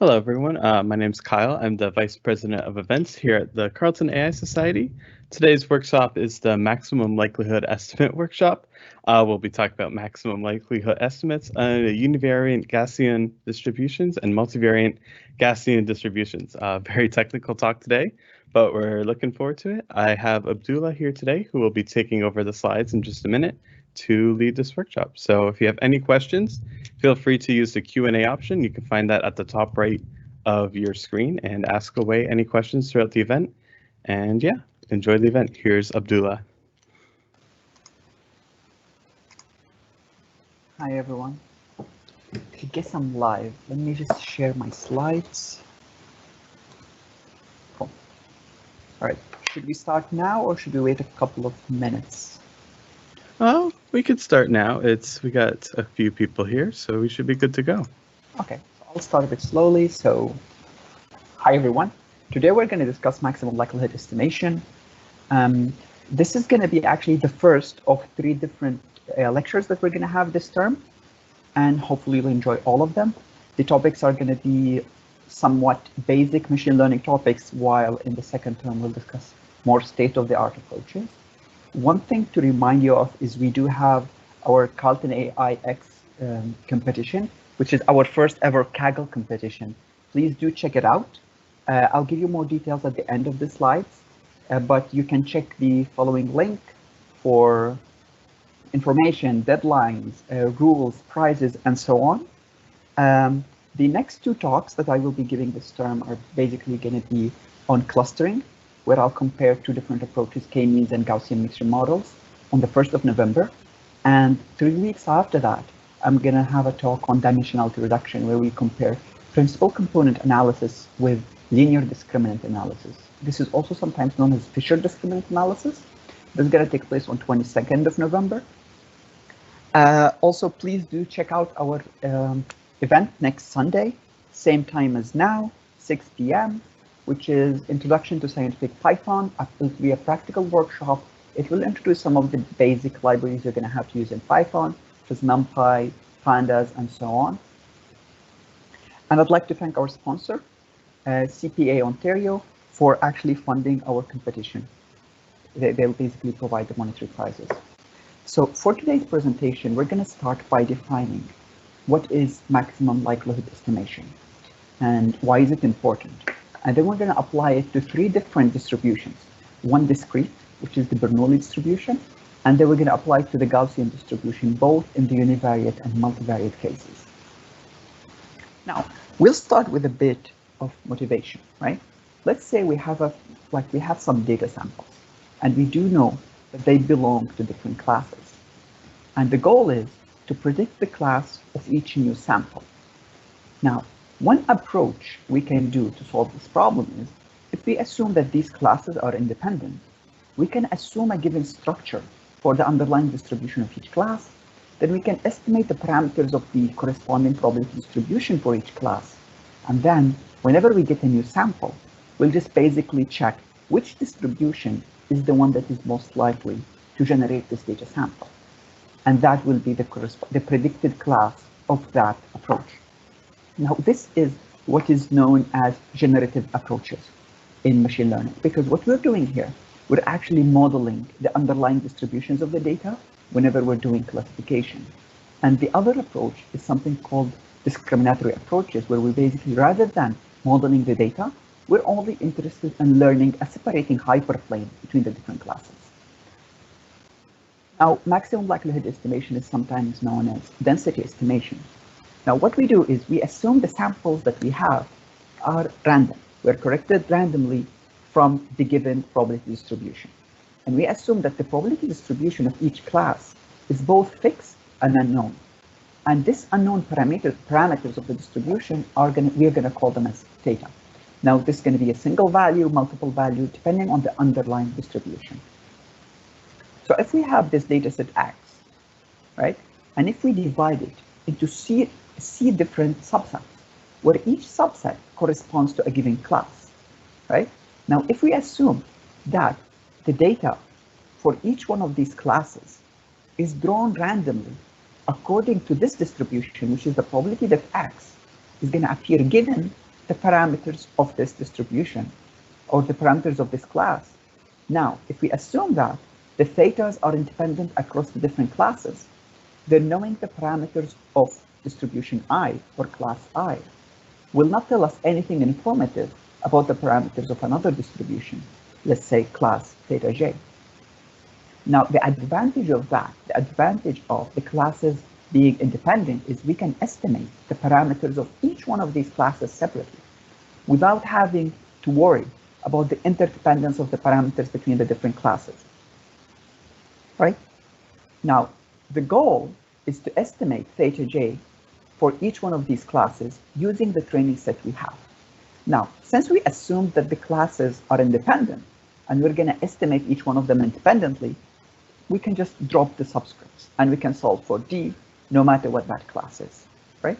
Hello, everyone. My name's Kyle. I'm the Vice President of Events here at the Carleton AI Society. Today's workshop is the Maximum Likelihood Estimate workshop. We'll be talking about maximum likelihood estimates on univariate Gaussian distributions and multivariate Gaussian distributions. Very technical talk today, but we're looking forward to it. I have Abdullah here today, who will be taking over the slides in just a minute to lead this workshop. So if you have any questions, feel free to use the Q&A option. You can find that at the top right of your screen and ask away any questions throughout the event. And yeah, enjoy the event. Here's Abdullah. Hi everyone. I guess I'm live. Let me just share my slides. Cool. All right. Should we start now or should we wait a couple of minutes? Oh, we could start now. We got a few people here, so we should be good to go. Okay, so I'll start a bit slowly. So, hi everyone. Today we're going to discuss maximum likelihood estimation. This is going to be actually the first of 3 different lectures that we're going to have this term, and hopefully you'll enjoy all of them. The topics are going to be somewhat basic machine learning topics, while in the second term we'll discuss more state-of-the-art approaches. One thing to remind you of is we do have our Carleton AIX competition, which is our first ever Kaggle competition. Please do check it out. I'll give you more details at the end of the slides, but you can check the following link for information, deadlines, rules, prizes, and so on. The next 2 talks that I will be giving this term are basically going to be on clustering, where I'll compare 2 different approaches, K-means and Gaussian mixture models, on the 1st of November. And 3 weeks after that, I'm going to have a talk on dimensionality reduction, where we compare principal component analysis with linear discriminant analysis. This is also sometimes known as Fisher discriminant analysis. This is going to take place on 22nd of November. Also, please do check out our event next Sunday, same time as now, 6 p.m., which is Introduction to Scientific Python. It will be a practical workshop. It will introduce some of the basic libraries you're going to have to use in Python, such as NumPy, Pandas, and so on. And I'd like to thank our sponsor, CPA Ontario, for actually funding our competition. They'll basically provide the monetary prizes. So for today's presentation, we're going to start by defining what is maximum likelihood estimation and why is it important. And then we're going to apply it to 3 different distributions. One discrete, which is the Bernoulli distribution, and then we're going to apply it to the Gaussian distribution, both in the univariate and multivariate cases. Now, we'll start with a bit of motivation, right? Let's say we have some data samples, and we do know that they belong to different classes. And the goal is to predict the class of each new sample. Now, one approach we can do to solve this problem is, if we assume that these classes are independent, we can assume a given structure for the underlying distribution of each class. Then we can estimate the parameters of the corresponding probability distribution for each class. And then, whenever we get a new sample, we'll just basically check which distribution is the one that is most likely to generate this data sample. And that will be the predicted class of that approach. Now, this is what is known as generative approaches in machine learning, because what we're doing here, we're actually modeling the underlying distributions of the data whenever we're doing classification. And the other approach is something called discriminatory approaches, where we basically, rather than modeling the data, we're only interested in learning a separating hyperplane between the different classes. Now, maximum likelihood estimation is sometimes known as density estimation. Now, what we do is we assume the samples that we have are random. We're corrected randomly from the given probability distribution. And we assume that the probability distribution of each class is both fixed and unknown. And this unknown parameters of the distribution we are going to call them as theta. Now, this is going to be a single value, multiple value, depending on the underlying distribution. So if we have this data set X, right, and if we divide it into C different subsets, where each subset corresponds to a given class, right? Now, if we assume that the data for each one of these classes is drawn randomly according to this distribution, which is the probability that X is going to appear given the parameters of this distribution or the parameters of this class. Now, if we assume that the thetas are independent across the different classes, then knowing the parameters of distribution I or class I will not tell us anything informative about the parameters of another distribution, let's say class theta j. Now, the advantage of that, the advantage of the classes being independent is we can estimate the parameters of each one of these classes separately without having to worry about the interdependence of the parameters between the different classes, right? Now, the goal is to estimate theta j for each one of these classes using the training set we have. Now, since we assume that the classes are independent and we're going to estimate each one of them independently, we can just drop the subscripts and we can solve for d no matter what that class is, right?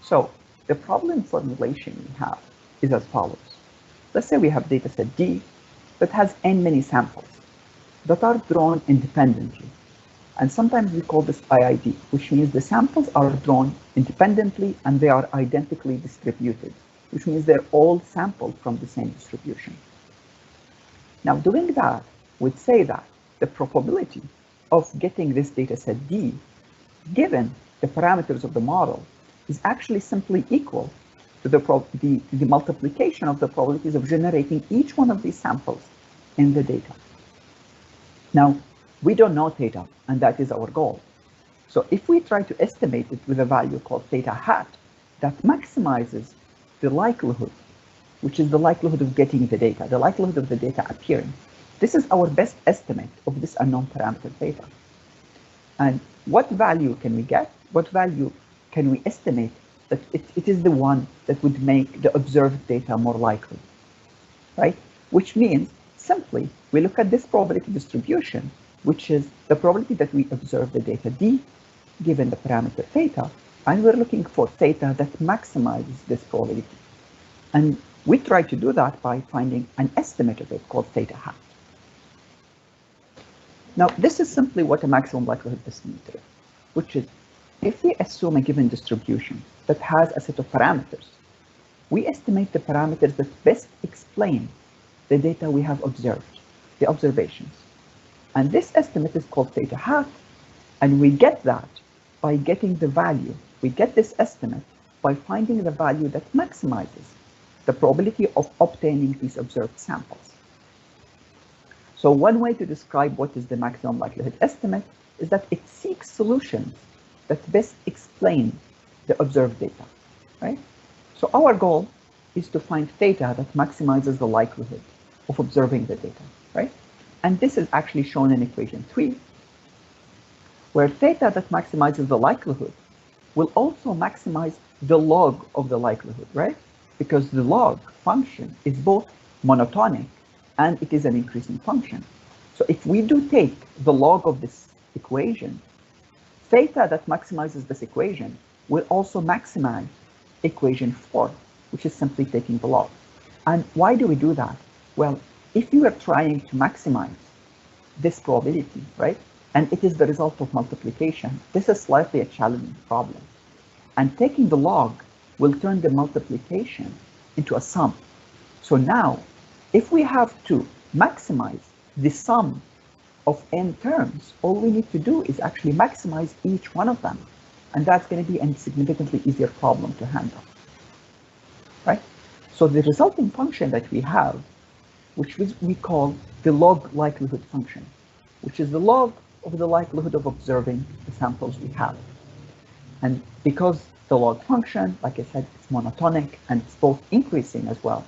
So the problem formulation we have is as follows. Let's say we have data set D that has n many samples that are drawn independently. And sometimes we call this IID, which means the samples are drawn independently and they are identically distributed, which means they're all sampled from the same distribution. Now, doing that would say that the probability of getting this data set D, given the parameters of the model, is actually simply equal to the multiplication of the probabilities of generating each one of these samples in the data. Now, we don't know theta, and that is our goal. So if we try to estimate it with a value called theta hat, that maximizes the likelihood, which is the likelihood of getting the data, the likelihood of the data appearing. This is our best estimate of this unknown parameter theta. And what value can we get? What value can we estimate that it is the one that would make the observed data more likely, right? Which means simply we look at this probability distribution, which is the probability that we observe the data D given the parameter theta, and we're looking for theta that maximizes this probability. And we try to do that by finding an estimate of it called theta hat. Now, this is simply what a maximum likelihood estimator is, which is if we assume a given distribution that has a set of parameters, we estimate the parameters that best explain the data we have observed, the observations. And this estimate is called theta hat, and we get that by getting the value. We get this estimate by finding the value that maximizes the probability of obtaining these observed samples. So one way to describe what is the maximum likelihood estimate is that it seeks solutions that best explain the observed data, right? So our goal is to find theta that maximizes the likelihood of observing the data, right? And this is actually shown in equation 3, where theta that maximizes the likelihood will also maximize the log of the likelihood, right? Because the log function is both monotonic and it is an increasing function. So if we do take the log of this equation, theta that maximizes this equation will also maximize equation 4, which is simply taking the log. And why do we do that? Well, if you are trying to maximize this probability, right, and it is the result of multiplication, this is slightly a challenging problem. And taking the log will turn the multiplication into a sum. So now, if we have to maximize the sum of n terms, all we need to do is actually maximize each one of them. And that's going to be a significantly easier problem to handle, right? So the resulting function that we have, which we call the log likelihood function, which is the log of the likelihood of observing the samples we have. And because the log function, like I said, it's monotonic and it's both increasing as well.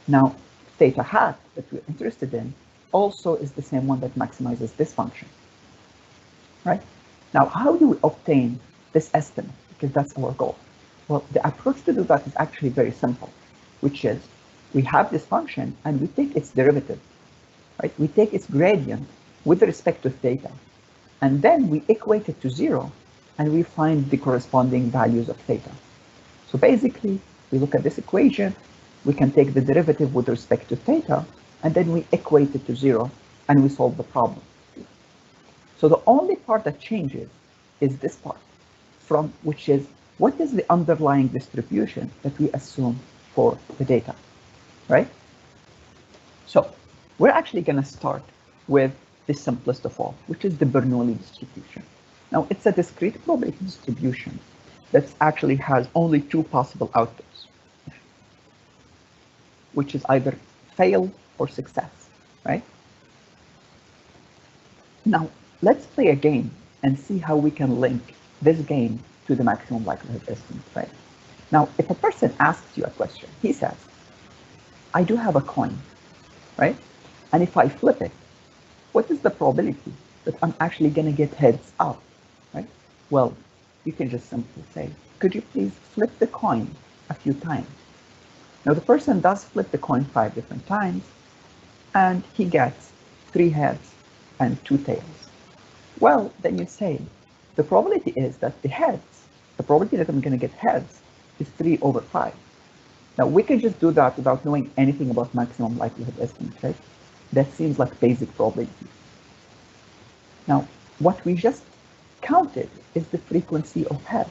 Now, theta hat that we're interested in also is the same one that maximizes this function, right? Now, how do we obtain this estimate? Because that's our goal. Well, the approach to do that is actually very simple, which is we have this function and we take its derivative, right? We take its gradient with respect to theta, and then we equate it to 0 and we find the corresponding values of theta. So basically, we look at this equation, we can take the derivative with respect to theta, and then we equate it to 0 and we solve the problem. So the only part that changes is this part, which is what is the underlying distribution that we assume for the data, right? So we're actually going to start with the simplest of all, which is the Bernoulli distribution. Now, it's a discrete probability distribution that actually has only two possible outputs, which is either fail or success, right? Now, let's play a game and see how we can link this game to the maximum likelihood estimate, right? Now, if a person asks you a question, he says, I do have a coin, right? And if I flip it, what is the probability that I'm actually going to get heads up, right? Well, you can just simply say, could you please flip the coin a few times? Now, the person does flip the coin 5 different times, and he gets 3 heads and 2 tails. Well, then you say, the probability is that the probability that I'm going to get heads is 3 over 5. Now, we can just do that without knowing anything about maximum likelihood estimate, right? That seems like basic probability. Now, what we just counted is the frequency of heads,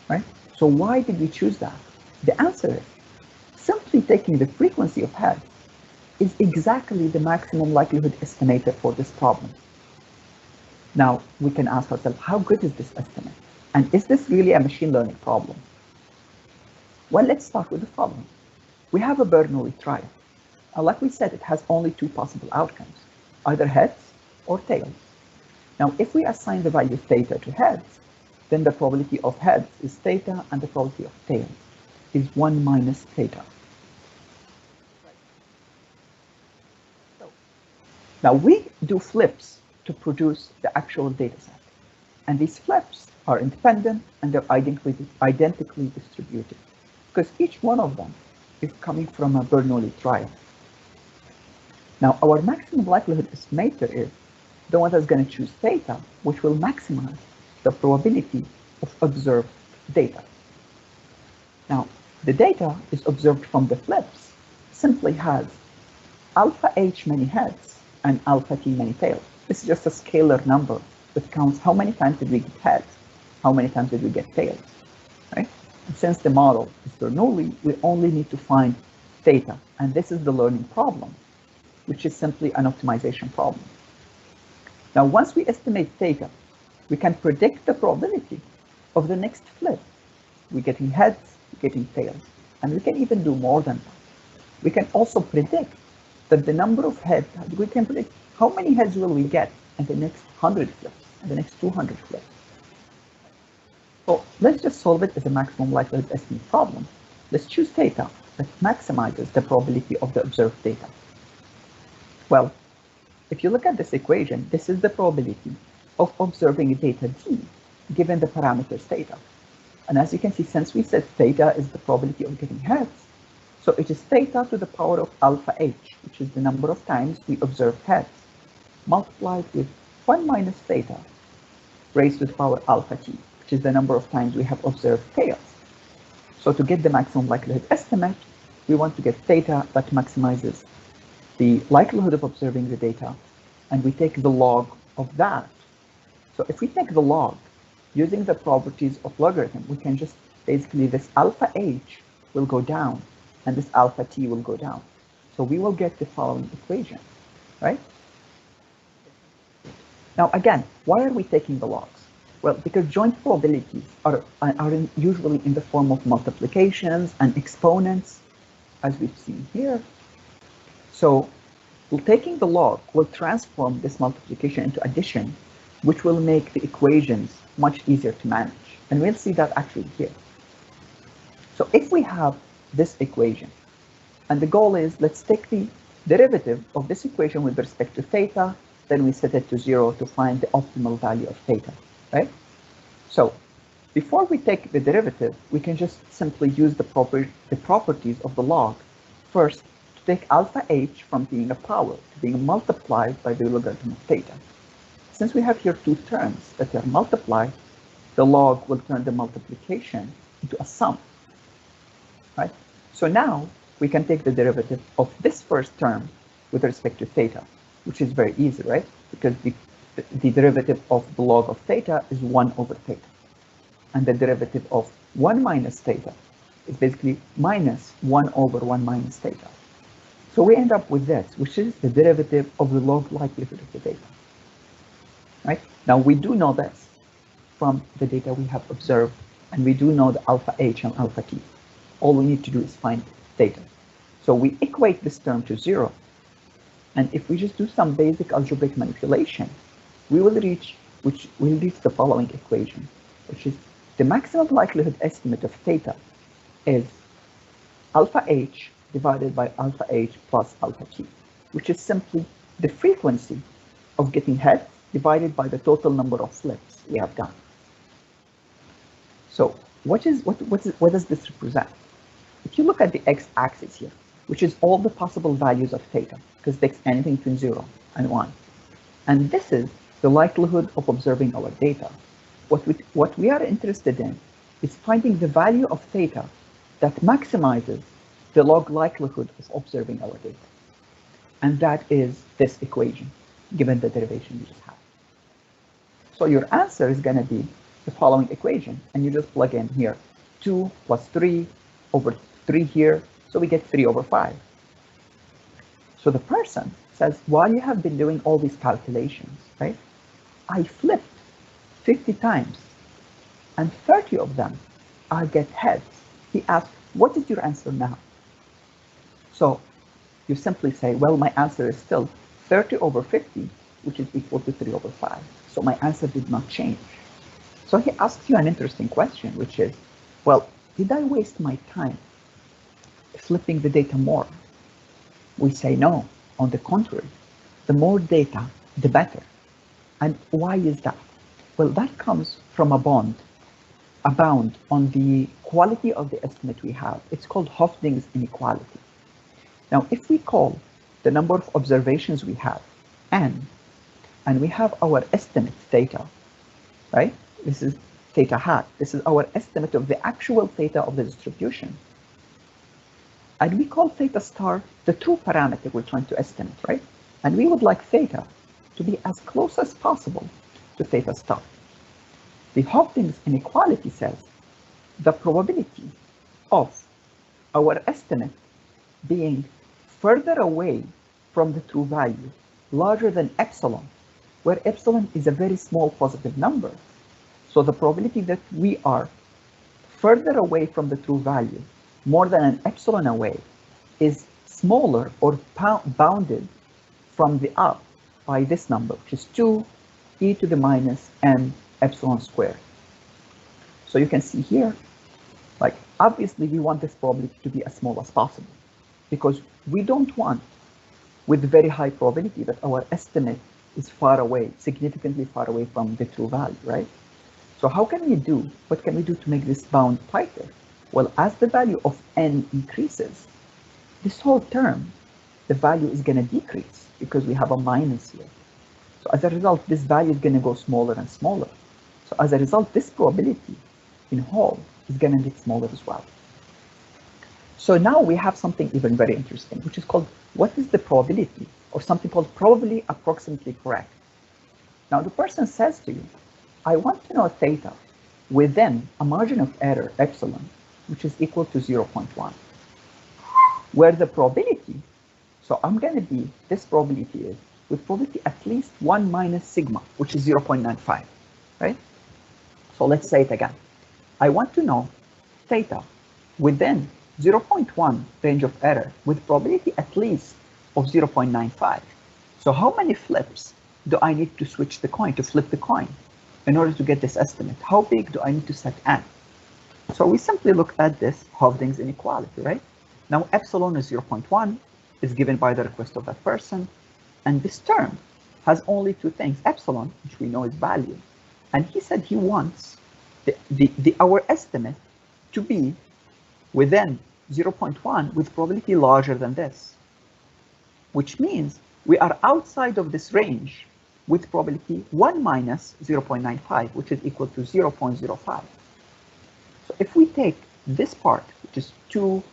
right? So why did we choose that? The answer is simply taking the frequency of heads is exactly the maximum likelihood estimator for this problem. Now, we can ask ourselves, how good is this estimate? And is this really a machine learning problem? Well, let's start with the following. We have a Bernoulli trial. Like we said, it has only two possible outcomes, either heads or tails. Now, if we assign the value theta to heads, then the probability of heads is theta, and the probability of tails is 1 minus theta. Now, we do flips to produce the actual data set. And these flips are independent and they're identically distributed, because each one of them is coming from a Bernoulli trial. Now, our maximum likelihood estimator is the one that's going to choose theta, which will maximize the probability of observed data. Now, the data is observed from the flips simply has alpha h many heads and alpha t many tails. This is just a scalar number that counts how many times did we get heads, how many times did we get tails, right? And since the model is Bernoulli, we only need to find theta, and this is the learning problem, which is simply an optimization problem. Now, once we estimate theta, we can predict the probability of the next flip. We're getting heads, we're getting tails, and we can even do more than that. We can also predict that the number of heads, we can predict how many heads will we get in the next 100 flips, and the next 200 flips. So let's just solve it as a maximum likelihood estimate problem. Let's choose theta that maximizes the probability of the observed data. Well, if you look at this equation, this is the probability of observing data d given the parameters theta. And as you can see, since we said theta is the probability of getting heads, so it is theta to the power of alpha h, which is the number of times we observe heads, multiplied with 1 minus theta raised to the power alpha t, which is the number of times we have observed tails. So to get the maximum likelihood estimate, we want to get theta that maximizes the likelihood of observing the data, and we take the log of that. So if we take the log using the properties of logarithm, we can just basically, this alpha h will go down and this alpha t will go down. So we will get the following equation, right? Now again, why are we taking the logs? Well, because joint probabilities are usually in the form of multiplications and exponents, as we've seen here. So taking the log will transform this multiplication into addition, which will make the equations much easier to manage. And we'll see that actually here. So if we have this equation, and the goal is, let's take the derivative of this equation with respect to theta, then we set it to 0 to find the optimal value of theta, right? So before we take the derivative, we can just simply use the properties of the log. First, to take alpha h from being a power to being multiplied by the logarithm of theta. Since we have here two terms that are multiplied, the log will turn the multiplication into a sum, right? So now we can take the derivative of this first term with respect to theta, which is very easy, right? Because the derivative of the log of theta is 1 over theta. And the derivative of 1 minus theta is basically minus 1 over 1 minus theta. So we end up with this, which is the derivative of the log likelihood of the data. Right? Now we do know this from the data we have observed, and we do know the alpha h and alpha t. All we need to do is find theta. So we equate this term to 0, and if we just do some basic algebraic manipulation, we will reach the following equation, which is the maximum likelihood estimate of theta is alpha h divided by alpha h plus alpha t, which is simply the frequency of getting heads divided by the total number of flips we have done. So what does this represent? If you look at the x-axis here, which is all the possible values of theta, because it takes anything between 0 and 1, and this is the likelihood of observing our data. What we are interested in is finding the value of theta that maximizes the log likelihood of observing our data. And that is this equation, given the derivation you just had. So your answer is going to be the following equation, and you just plug in here 2 plus 3 over 3 here, so we get 3 over 5. So the person says, while you have been doing all these calculations, right, I flipped 50 times, and 30 of them I get heads. He asked, what is your answer now? So you simply say, well, my answer is still 30 over 50, which is equal to 3 over 5. So my answer did not change. So he asks you an interesting question, which is, well, did I waste my time flipping the data more? We say no, on the contrary, the more data, the better. And why is that? Well, that comes from a bound on the quality of the estimate we have. It's called Hoeffding's inequality. Now, if we call the number of observations we have n, and we have our estimate theta, right? This is theta hat. This is our estimate of the actual theta of the distribution. And we call theta star the true parameter we're trying to estimate, right? And we would like theta to be as close as possible to theta star. The Hoeffding's inequality says the probability of our estimate being further away from the true value, larger than epsilon, where epsilon is a very small positive number. So the probability that we are further away from the true value, more than an epsilon away, is smaller or bounded from the up by this number, which is 2 e to the minus n epsilon squared. So you can see here, like, obviously we want this probability to be as small as possible, because we don't want, with very high probability, that our estimate is far away, significantly far away from the true value, right? So what can we do to make this bound tighter? Well, as the value of n increases, this whole term, the value is going to decrease because we have a minus here. So as a result, this value is going to go smaller and smaller. So as a result, this probability in whole is going to get smaller as well. So now we have something even very interesting, which is called, what is the probability, or something called probably approximately correct. Now the person says to you, I want to know theta within a margin of error epsilon, which is equal to 0.1, where the probability, so I'm going to be, this probability is with probability at least 1 minus sigma, which is 0.95, right? So let's say it again. I want to know theta within 0.1 range of error with probability at least of 0.95. So how many flips do I need to switch the coin, to flip the coin, in order to get this estimate? How big do I need to set n? So we simply look at this Hoeffding's inequality, right? Now epsilon is 0.1, is given by the request of that person, and this term has only two things, epsilon, which we know is value, and he said he wants our estimate to be within 0.1 with probability larger than this, which means we are outside of this range with probability 1 minus 0.95, which is equal to 0.05. So if we take this part, which is 2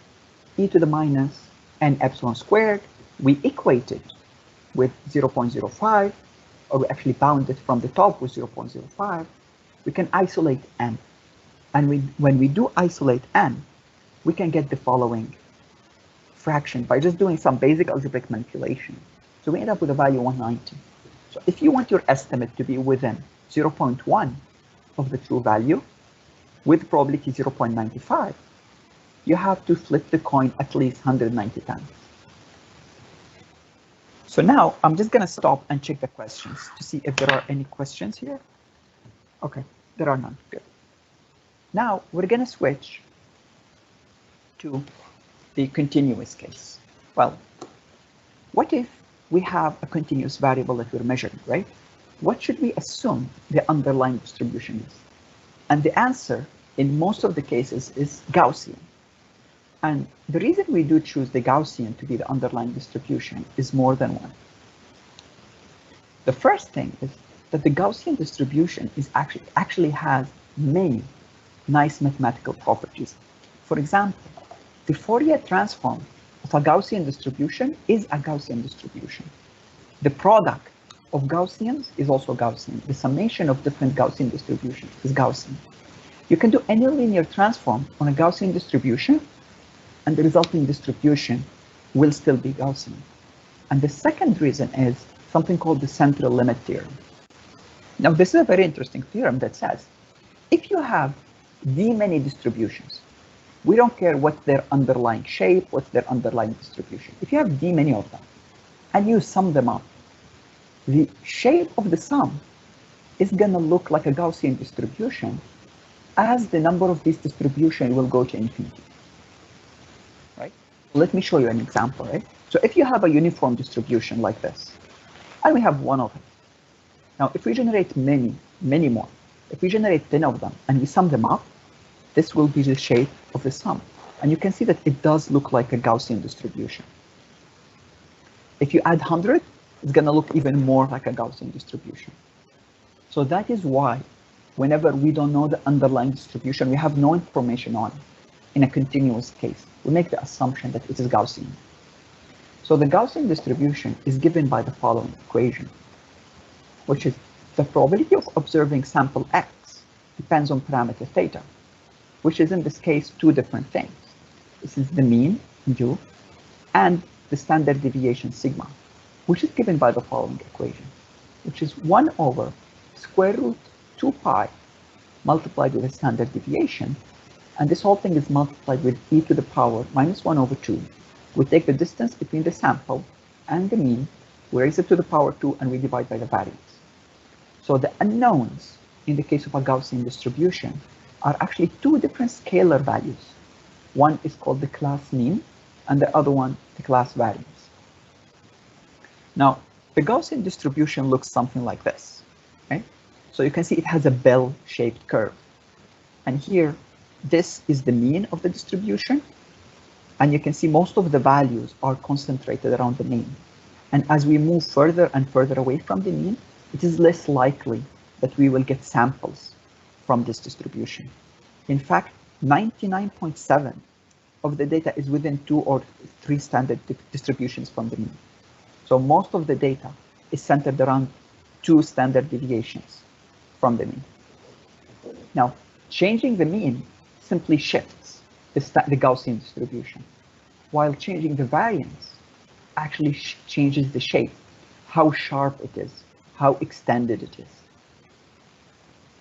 e to the minus n epsilon squared, we equate it with 0.05, or we actually bound it from the top with 0.05, we can isolate n. And when we do isolate n, we can get the following fraction by just doing some basic algebraic manipulation. So we end up with a value 190. So if you want your estimate to be within 0.1 of the true value with probability 0.95, you have to flip the coin at least 190 times. So now I'm just going to stop and check the questions to see if there are any questions here. Okay, there are none. Good. Now we're going to switch to the continuous case. Well, what if we have a continuous variable that we're measuring, right? What should we assume the underlying distribution is? And the answer in most of the cases is Gaussian. And the reason we do choose the Gaussian to be the underlying distribution is more than one. The first thing is that the Gaussian distribution is actually has many nice mathematical properties. For example, the Fourier transform of a Gaussian distribution is a Gaussian distribution. The product of Gaussians is also Gaussian. The summation of different Gaussian distributions is Gaussian. You can do any linear transform on a Gaussian distribution, and the resulting distribution will still be Gaussian. And the second reason is something called the central limit theorem. Now, this is a very interesting theorem that says, if you have d many distributions, we don't care what's their underlying shape, what's their underlying distribution. If you have d many of them, and you sum them up, the shape of the sum is going to look like a Gaussian distribution as the number of these distributions will go to infinity. Right? Let me show you an example, right? So if you have a uniform distribution like this, and we have one of it. Now, if we generate many more, if we generate 10 of them and we sum them up, this will be the shape of the sum. And you can see that it does look like a Gaussian distribution. If you add 100, it's going to look even more like a Gaussian distribution. So that is why whenever we don't know the underlying distribution, we have no information on it. In a continuous case, we make the assumption that it is Gaussian. So the Gaussian distribution is given by the following equation, which is the probability of observing sample X depends on parameter theta, which is in this case two different things. This is the mean, U, and the standard deviation sigma, which is given by the following equation, which is 1 over square root 2 pi multiplied with the standard deviation. And this whole thing is multiplied with e to the power minus 1 over 2. We take the distance between the sample and the mean, we raise it to the power 2, and we divide by the variance. So the unknowns in the case of a Gaussian distribution are actually two different scalar values. One is called the class mean, and the other one, the class variance. Now, the Gaussian distribution looks something like this, right? So you can see it has a bell-shaped curve. And here, this is the mean of the distribution. And you can see most of the values are concentrated around the mean. And as we move further and further away from the mean, it is less likely that we will get samples from this distribution. In fact, 99.7% of the data is within 2 or 3 standard distributions from the mean. So most of the data is centered around 2 standard deviations from the mean. Now, changing the mean simply shifts the Gaussian distribution, while changing the variance actually changes the shape, how sharp it is, how extended it is.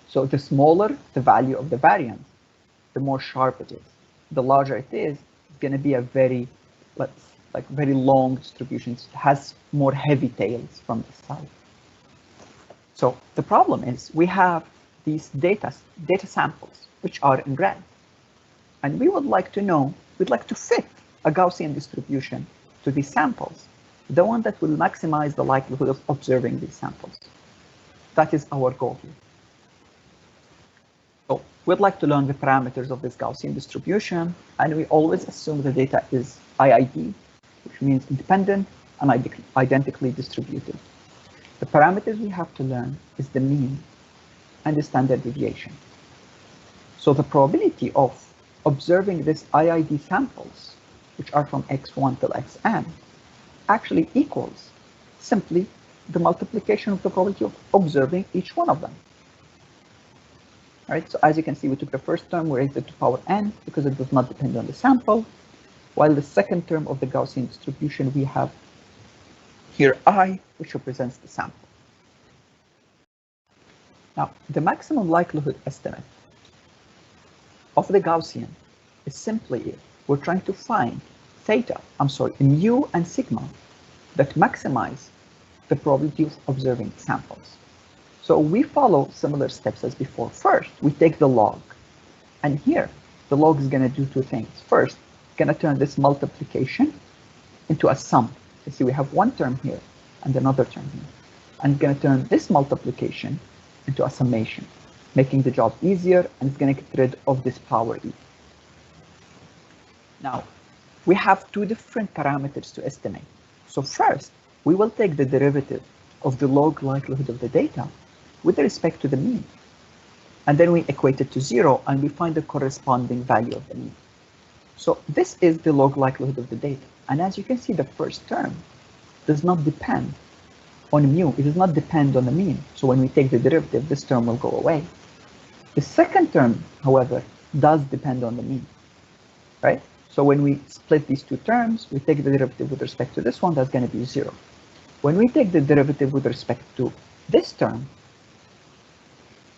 So the smaller the value of the variance, the more sharp it is. The larger it is, it's going to be a very, very long distribution. It has more heavy tails from the side. So the problem is we have these data samples, which are in red. And we would like to know, we'd like to fit a Gaussian distribution to these samples, the one that will maximize the likelihood of observing these samples. That is our goal here. So we'd like to learn the parameters of this Gaussian distribution, and we always assume the data is IID, which means independent and identically distributed. The parameters we have to learn is the mean and the standard deviation. So the probability of observing this IID samples, which are from x1 till xn, actually equals simply the multiplication of the probability of observing each one of them. Right, so as you can see, we took the first term, we raised it to power n because it does not depend on the sample, while the second term of the Gaussian distribution, we have here I, which represents the sample. Now, the maximum likelihood estimate of the Gaussian is simply, we're trying to find mu and sigma that maximize the probability of observing samples. So we follow similar steps as before. First, we take the log. And here, the log is going to do two things. First, it's going to turn this multiplication into a sum. You see, we have one term here and another term here. And it's going to turn this multiplication into a summation, making the job easier, and it's going to get rid of this power e. Now, we have two different parameters to estimate. So first, we will take the derivative of the log likelihood of the data with respect to the mean. And then we equate it to 0, and we find the corresponding value of the mean. So this is the log likelihood of the data. And as you can see, the first term does not depend on mu. It does not depend on the mean. So when we take the derivative, this term will go away. The second term, however, does depend on the mean, right? So when we split these two terms, we take the derivative with respect to this one, that's going to be 0. When we take the derivative with respect to this term,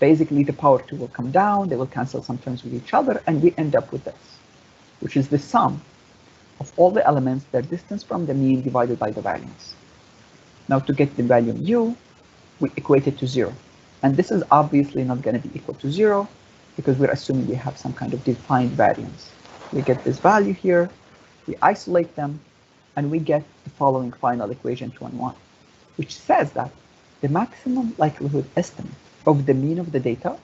basically the power 2 will come down, they will cancel some terms with each other, and we end up with this, which is the sum of all the elements, their distance from the mean divided by the variance. Now to get the value mu, we equate it to 0. And this is obviously not going to be equal to 0 because we're assuming we have some kind of defined variance. We get this value here, we isolate them, and we get the following final equation 2 and 1, which says that the maximum likelihood estimate of the mean of the data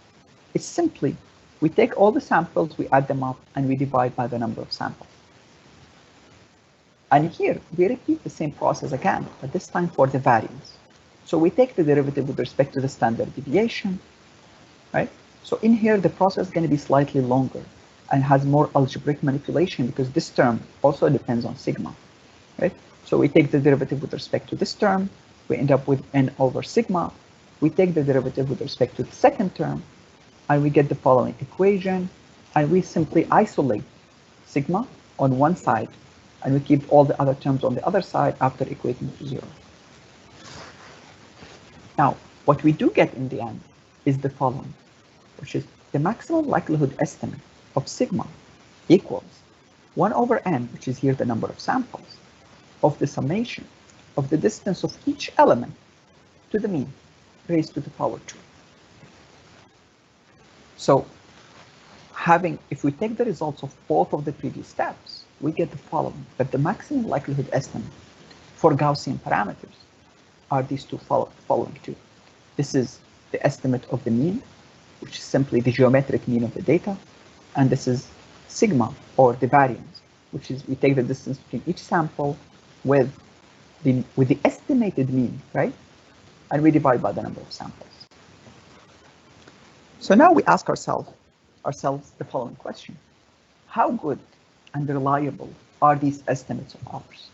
is simply, we take all the samples, we add them up, and we divide by the number of samples. And here, we repeat the same process again, but this time for the variance. So we take the derivative with respect to the standard deviation, right? So in here, the process is going to be slightly longer and has more algebraic manipulation because this term also depends on sigma, right? So we take the derivative with respect to this term, we end up with n over sigma. We take the derivative with respect to the second term, and we get the following equation, and we simply isolate sigma on one side, and we keep all the other terms on the other side after equating to 0. Now, what we do get in the end is the following, which is the maximum likelihood estimate of sigma equals 1 over n, which is here the number of samples, of the summation of the distance of each element to the mean raised to the power 2. So if we take the results of both of the previous steps, we get the following, that the maximum likelihood estimate for Gaussian parameters are these two following two. This is the estimate of the mean, which is simply the geometric mean of the data, and this is sigma, or the variance, which is we take the distance between each sample with the estimated mean, right? And we divide by the number of samples. So now we ask ourselves the following question. How good and reliable are these estimates of ours?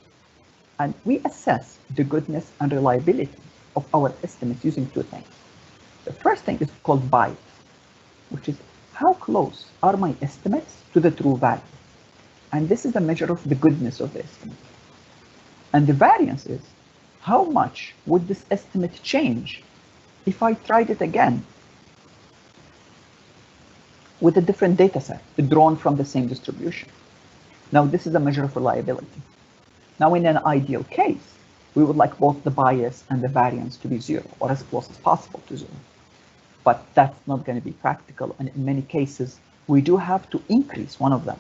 And we assess the goodness and reliability of our estimates using two things. The first thing is called bias, which is how close are my estimates to the true value? And this is a measure of the goodness of the estimate. And the variance is how much would this estimate change if I tried it again with a different data set drawn from the same distribution. Now, this is a measure of reliability. Now, in an ideal case, we would like both the bias and the variance to be 0, or as close as possible to 0. But that's not going to be practical, and in many cases, we do have to increase one of them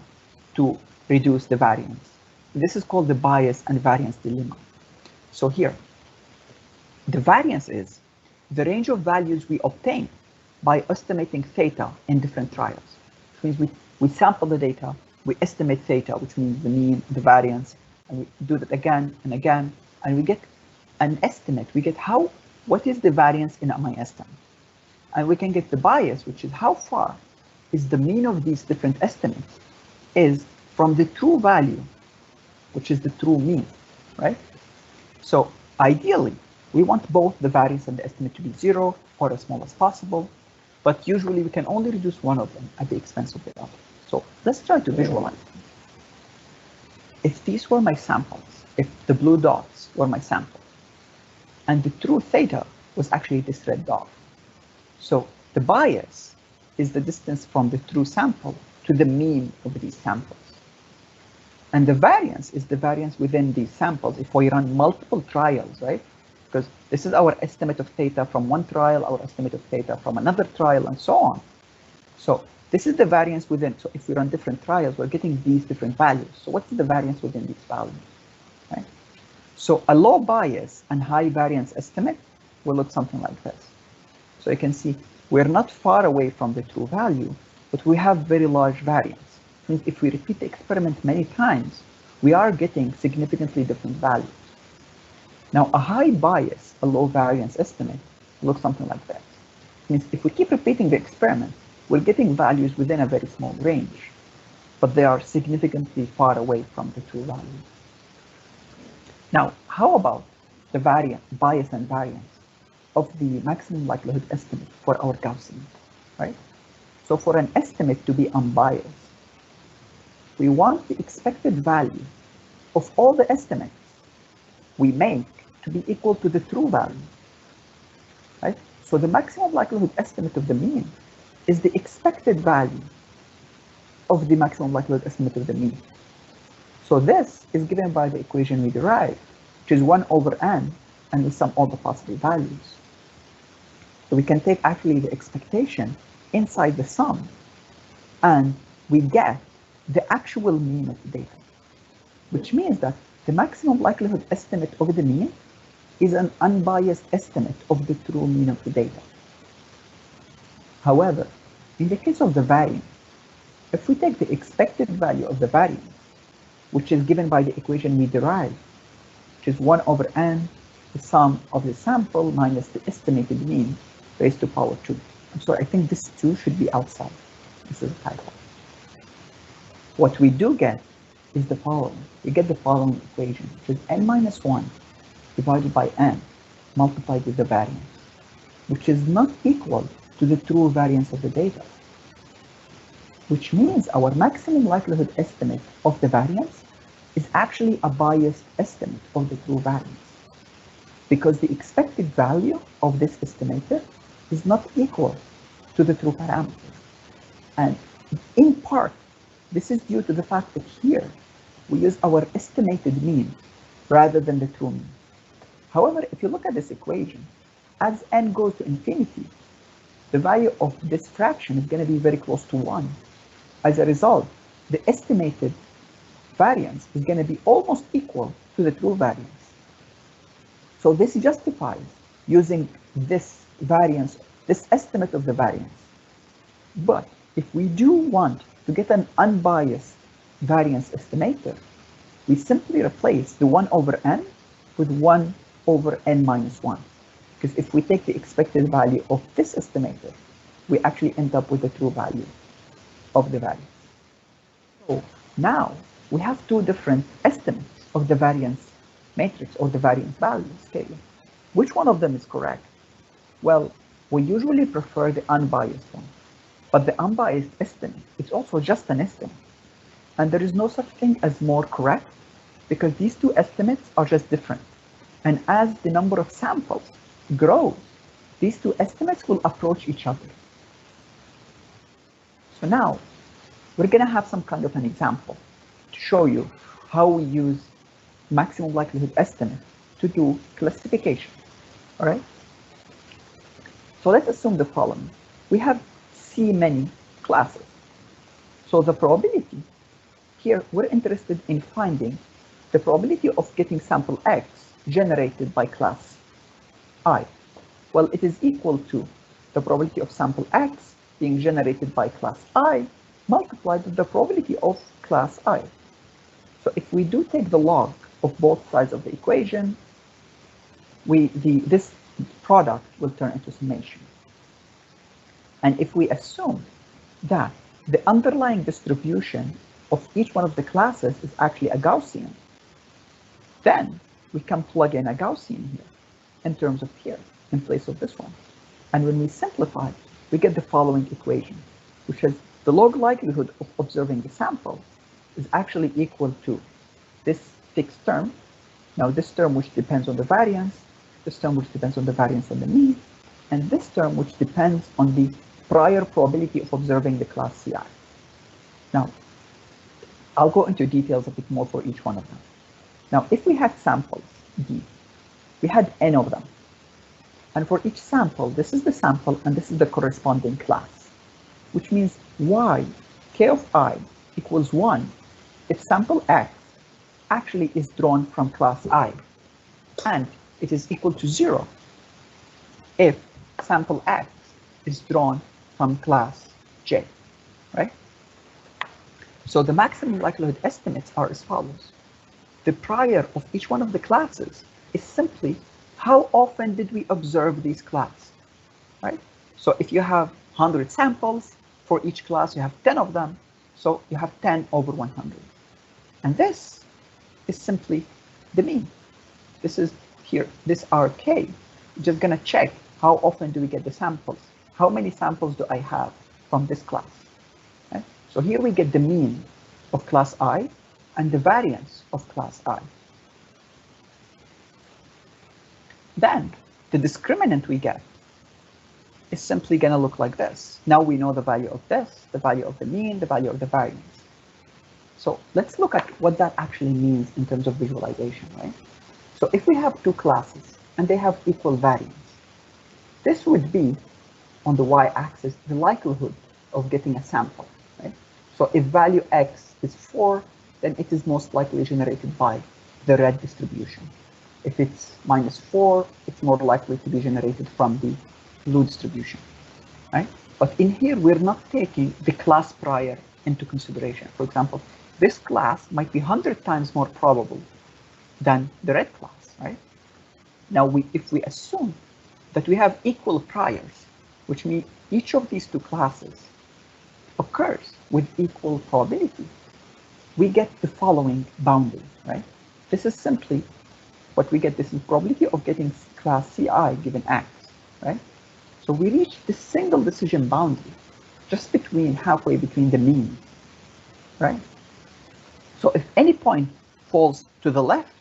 to reduce the variance. This is called the bias and variance dilemma. So here, the variance is the range of values we obtain by estimating theta in different trials. Which means we sample the data, we estimate theta, which means the mean, the variance, and we do that again and again, and we get an estimate. We get what is the variance in my estimate? And we can get the bias, which is how far is the mean of these different estimates is from the true value, which is the true mean, right? So ideally, we want both the variance and the estimate to be 0 or as small as possible. but usually we can only reduce one of them at the expense of the other. So let's try to visualize. If these were my samples, if the blue dots were my samples, and the true theta was actually this red dot. So the bias is the distance from the true sample to the mean of these samples. And the variance is the variance within these samples if we run multiple trials, right? Because this is our estimate of theta from one trial, our estimate of theta from another trial, and so on. So this is the variance within. So if we run different trials, we're getting these different values. So what's the variance within these values, right? So a low bias and high variance estimate will look something like this. So you can see we're not far away from the true value, but we have very large variance. Means if we repeat the experiment many times, we are getting significantly different values. Now, a high bias, a low variance estimate looks something like that. Means if we keep repeating the experiment, we're getting values within a very small range, but they are significantly far away from the true value. Now, how about the bias and variance of the maximum likelihood estimate for our Gaussian, right? So for an estimate to be unbiased, we want the expected value of all the estimates we make to be equal to the true value, right? So the maximum likelihood estimate of the mean is the expected value of the maximum likelihood estimate of the mean. So this is given by the equation we derive, which is 1 over n, and we sum all the possible values. So we can take actually the expectation inside the sum, and we get the actual mean of the data, which means that the maximum likelihood estimate of the mean is an unbiased estimate of the true mean of the data. However, in the case of the variance, if we take the expected value of the variance, which is given by the equation we derive, which is 1 over n, the sum of the sample minus the estimated mean raised to power 2. I'm sorry, I think this 2 should be outside. This is a typo. What we do get is the following. We get the following equation, which is n minus 1 divided by n multiplied with the variance, which is not equal to the true variance of the data, which means our maximum likelihood estimate of the variance is actually a biased estimate of the true variance, because the expected value of this estimator is not equal to the true parameters. And in part, this is due to the fact that here we use our estimated mean rather than the true mean. However, if you look at this equation, as n goes to infinity, the value of this fraction is going to be very close to 1. As a result, the estimated variance is going to be almost equal to the true variance. So this justifies using this variance, this estimate of the variance. But if we do want to get an unbiased variance estimator, we simply replace the 1 over n with 1 over n minus 1. Because if we take the expected value of this estimator, we actually end up with the true value of the variance. So now we have two different estimates of the variance matrix or the variance value scaling. Which one of them is correct? Well, we usually prefer the unbiased one. But the unbiased estimate is also just an estimate. And there is no such thing as more correct, because these two estimates are just different. And as the number of samples grows, these two estimates will approach each other. So now we're going to have some kind of an example to show you how we use maximum likelihood estimate to do classification. All right. So let's assume the following. We have many classes. So the probability here, we're interested in finding the probability of getting sample X generated by class I. Well, it is equal to the probability of sample X being generated by class I multiplied with the probability of class I. So if we do take the log of both sides of the equation, this product will turn into summation. And if we assume that the underlying distribution of each one of the classes is actually a Gaussian, then we can plug in a Gaussian here in terms of here in place of this one. And when we simplify, we get the following equation, which is the log likelihood of observing the sample is actually equal to this fixed term. Now this term which depends on the variance, this term which depends on the variance and the mean, and this term which depends on the prior probability of observing the class CI. Now, I'll go into details a bit more for each one of them. Now, if we had samples, D, we had n of them. And for each sample, this is the sample and this is the corresponding class, which means y, k of I equals 1 if sample x actually is drawn from class I, and it is equal to 0 if sample x is drawn from class J, right? So the maximum likelihood estimates are as follows. The prior of each one of the classes is simply how often did we observe these classes, right? So if you have 100 samples, for each class you have 10 of them, so you have 10 over 100. And this is simply the mean. This is here, this RK, just gonna check how often do we get the samples, how many samples do I have from this class, right? So here we get the mean of class I and the variance of class I. Then the discriminant we get is simply going to look like this. Now we know the value of this, the value of the mean, the value of the variance. So let's look at what that actually means in terms of visualization, right? So if we have two classes and they have equal variance, this would be on the y-axis the likelihood of getting a sample, right? So if value x is 4, then it is most likely generated by the red distribution. If it's -4, it's more likely to be generated from the blue distribution, right? But in here, we're not taking the class prior into consideration. For example, this class might be 100 times more probable than the red class, right? Now, if we assume that we have equal priors, which means each of these two classes occurs with equal probability, we get the following boundary, right? This is simply what we get. This is probability of getting class CI given X, right? So we reach this single decision boundary just halfway between the mean, right? So if any point falls to the left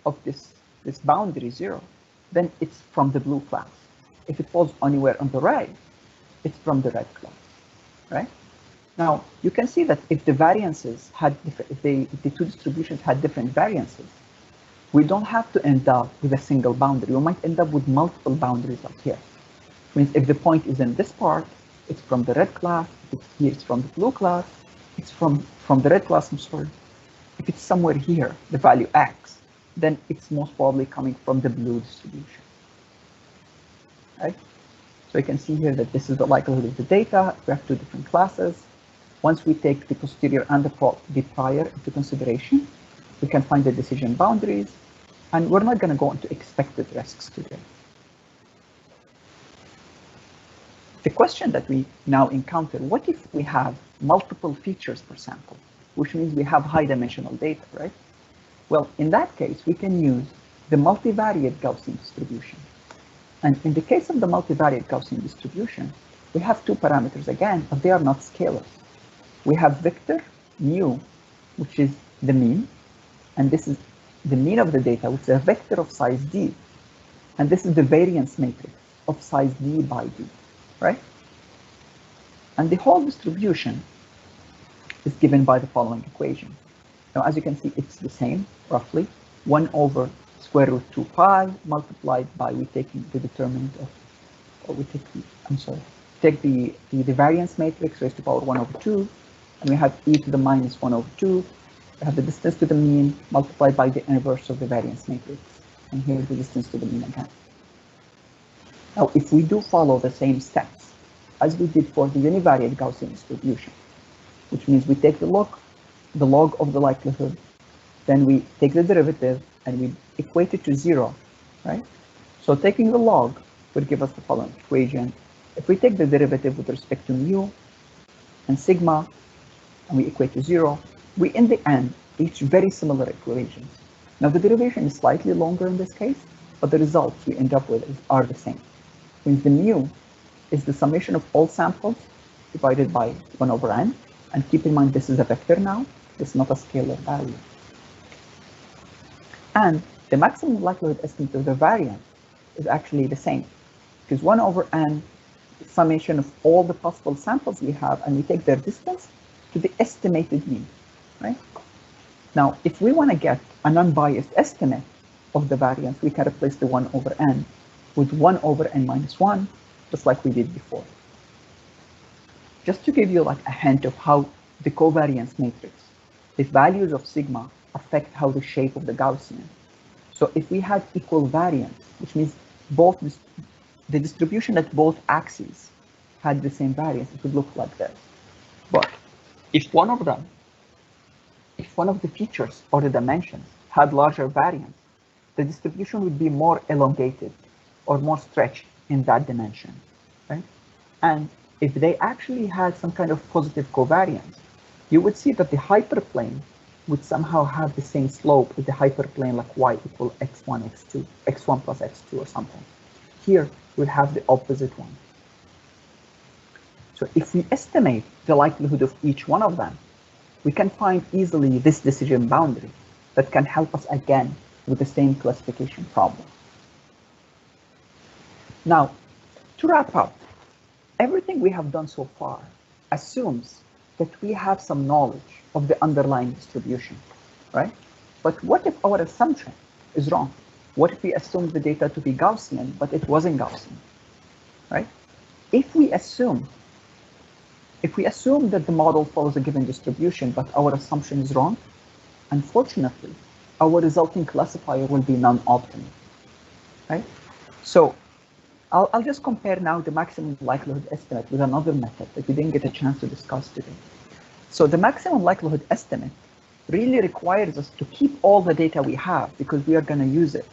of this boundary 0, then it's from the blue class. If it falls anywhere on the right, it's from the red class, right? Now, you can see that if the variances had, if the two distributions had different variances, we don't have to end up with a single boundary. We might end up with multiple boundaries like here. Which means if the point is in this part, it's from the red class. If it's here, it's from the blue class. It's from the red class, I'm sorry. If it's somewhere here, the value X, then it's most probably coming from the blue distribution, right? So you can see here that this is the likelihood of the data. We have two different classes. Once we take the posterior and the prior into consideration, we can find the decision boundaries, and we're not going to go into expected risks today. The question that we now encounter, what if we have multiple features per sample, which means we have high dimensional data, right? Well, in that case, we can use the multivariate Gaussian distribution. And in the case of the multivariate Gaussian distribution, we have two parameters again, but they are not scalars. We have vector mu, which is the mean, and this is the mean of the data, which is a vector of size d. And this is the variance matrix of size d by d, right? And the whole distribution is given by the following equation. Now, as you can see, it's the same, roughly, 1 over square root 2 pi multiplied by, we take the determinant of, or we take the, I'm sorry, take the variance matrix raised to power 1 over 2, and we have e to the minus 1 over 2. We have the distance to the mean multiplied by the inverse of the variance matrix. And here's the distance to the mean again. Now, if we do follow the same steps as we did for the univariate Gaussian distribution, which means we take the log of the likelihood, then we take the derivative and we equate it to 0, right? So taking the log would give us the following equation. If we take the derivative with respect to mu and sigma, and we equate to 0, we in the end reach very similar equations. Now the derivation is slightly longer in this case, but the results we end up with are the same. Since the mu is the summation of all samples divided by 1 over n. And keep in mind, this is a vector now. This is not a scalar value. And the maximum likelihood estimate of the variance is actually the same, because 1 over n is summation of all the possible samples we have, and we take their distance to the estimated mean, right? Now, if we want to get an unbiased estimate of the variance, we can replace the 1 over n with 1 over n minus 1, just like we did before. Just to give you like a hint of how the covariance matrix, the values of sigma affect how the shape of the Gaussian. So if we had equal variance, which means both the distribution at both axes had the same variance, it would look like this. But if one of the features or the dimensions had larger variance, the distribution would be more elongated or more stretched in that dimension, right? And if they actually had some kind of positive covariance, you would see that the hyperplane would somehow have the same slope with the hyperplane, like y equal x1, x2, x1 plus x2 or something. Here, we'll have the opposite one. So if we estimate the likelihood of each one of them, we can find easily this decision boundary that can help us again with the same classification problem. Now, to wrap up, everything we have done so far assumes that we have some knowledge of the underlying distribution, right? But what if our assumption is wrong? What if we assume the data to be Gaussian, but it wasn't Gaussian, right? If we assume that the model follows a given distribution, but our assumption is wrong, unfortunately, our resulting classifier will be non-optimal, right? So I'll just compare now the maximum likelihood estimate with another method that we didn't get a chance to discuss today. So the maximum likelihood estimate really requires us to keep all the data we have, because we are going to use it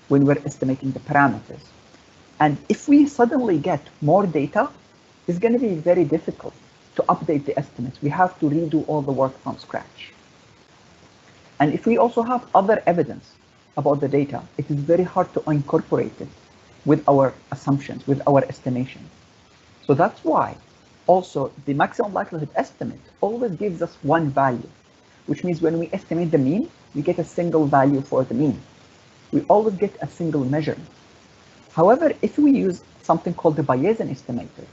when we're estimating the parameters. And if we suddenly get more data, it's going to be very difficult to update the estimates. We have to redo all the work from scratch. And if we also have other evidence about the data, it is very hard to incorporate it with our assumptions, with our estimations. So that's why also the maximum likelihood estimate always gives us one value, which means when we estimate the mean, we get a single value for the mean. We always get a single measurement. However, if we use something called the Bayesian estimator,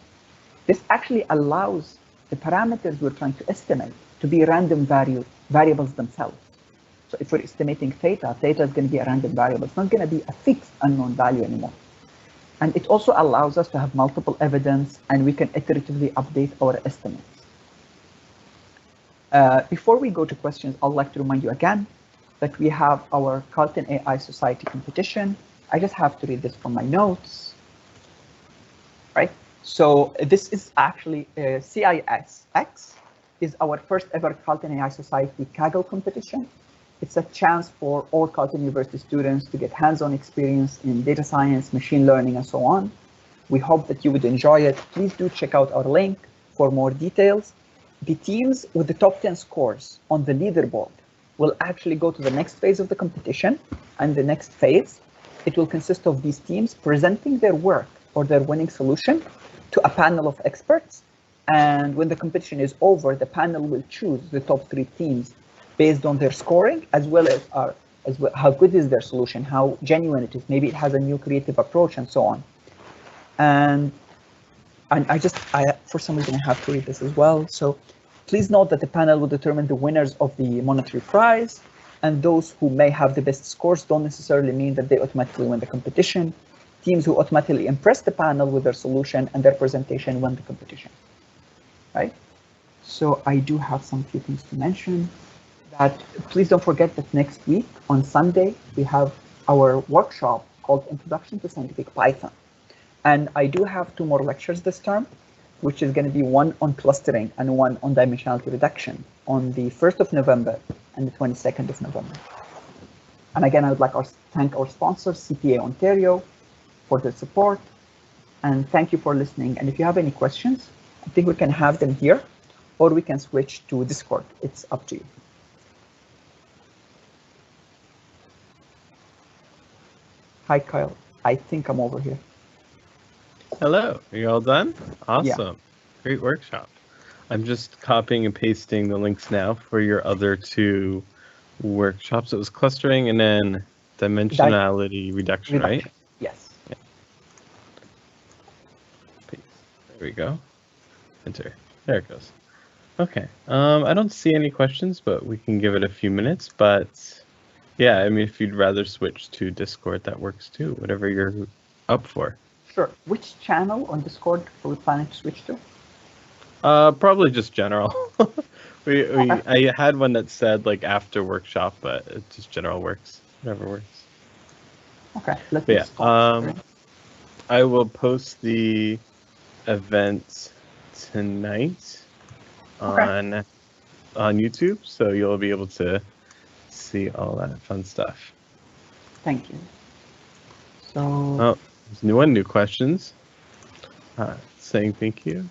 this actually allows the parameters we're trying to estimate to be random variables themselves. So if we're estimating theta, theta is going to be a random variable. It's not going to be a fixed unknown value anymore. And it also allows us to have multiple evidence, and we can iteratively update our estimates. Before we go to questions, I'd like to remind you again that we have our Carleton AI Society competition. I just have to read this from my notes, right? So this is actually CAIS is our first ever Carleton AI Society Kaggle competition. It's a chance for all Carleton University students to get hands-on experience in data science, machine learning, and so on. We hope that you would enjoy it. Please do check out our link for more details. The teams with the top 10 scores on the leaderboard will actually go to the next phase of the competition. And the next phase, it will consist of these teams presenting their work or their winning solution to a panel of experts. And when the competition is over, the panel will choose the top 3 teams based on their scoring, as well as how good is their solution, how genuine it is. Maybe it has a new creative approach and so on. And for some reason, I have to read this as well. So please note that the panel will determine the winners of the monetary prize, and those who may have the best scores don't necessarily mean that they automatically win the competition. Teams who automatically impress the panel with their solution and their presentation win the competition, right? So I do have some few things to mention. That please don't forget that next week on Sunday, we have our workshop called Introduction to Scientific Python. And I do have 2 more lectures this term, which is going to be one on clustering and one on dimensionality reduction on the 1st of November and the 22nd of November. And again, I would like to thank our sponsor, CPA Ontario, for their support. And thank you for listening. And if you have any questions, I think we can have them here, or we can switch to Discord. It's up to you. Hi, Kyle. I think I'm over here. Hello, are you all done? Awesome. Great workshop. I'm just copying and pasting the links now for your other two workshops. It was clustering and then dimensionality reduction, right? Yes. Yeah. Paste. There we go. Enter. There it goes. Okay. I don't see any questions, but we can give it a few minutes. But yeah, I mean, if you'd rather switch to Discord, that works too. Whatever you're up for. Sure. Which channel on Discord are we planning to switch to? Probably just general. Okay. I had one that said like after workshop, but it just general works. Whatever works. Okay. Let's I will post the event tonight on YouTube, so you'll be able to see all that fun stuff. Thank you. So. Oh, there's new questions. Saying thank you.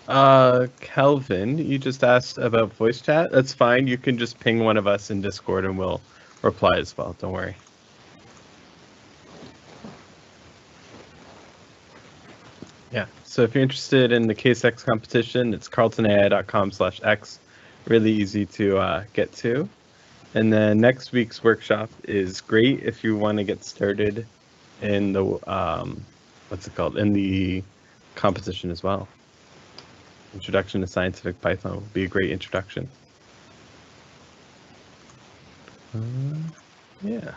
Kelvin, you just asked about voice chat. That's fine. You can just ping one of us in Discord and we'll reply as well. Don't worry. Yeah. So if you're interested in the CAIS competition, it's carletonai.com/x. Really easy to get to. And then next week's workshop is great if you want to get started in the what's it called, in the competition as well. Introduction to Scientific Python will be a great introduction. Yeah.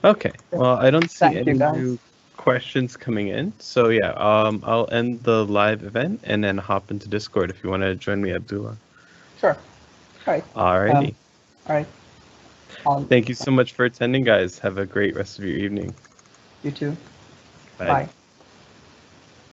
Okay. Well, I don't see any new questions coming in. So yeah, I'll end the live event and then hop into Discord if you want to join me, Abdullah. Sure. All right. Alrighty. All right. Thank you so much for attending, guys. Have a great rest of your evening. You too. Bye. Bye.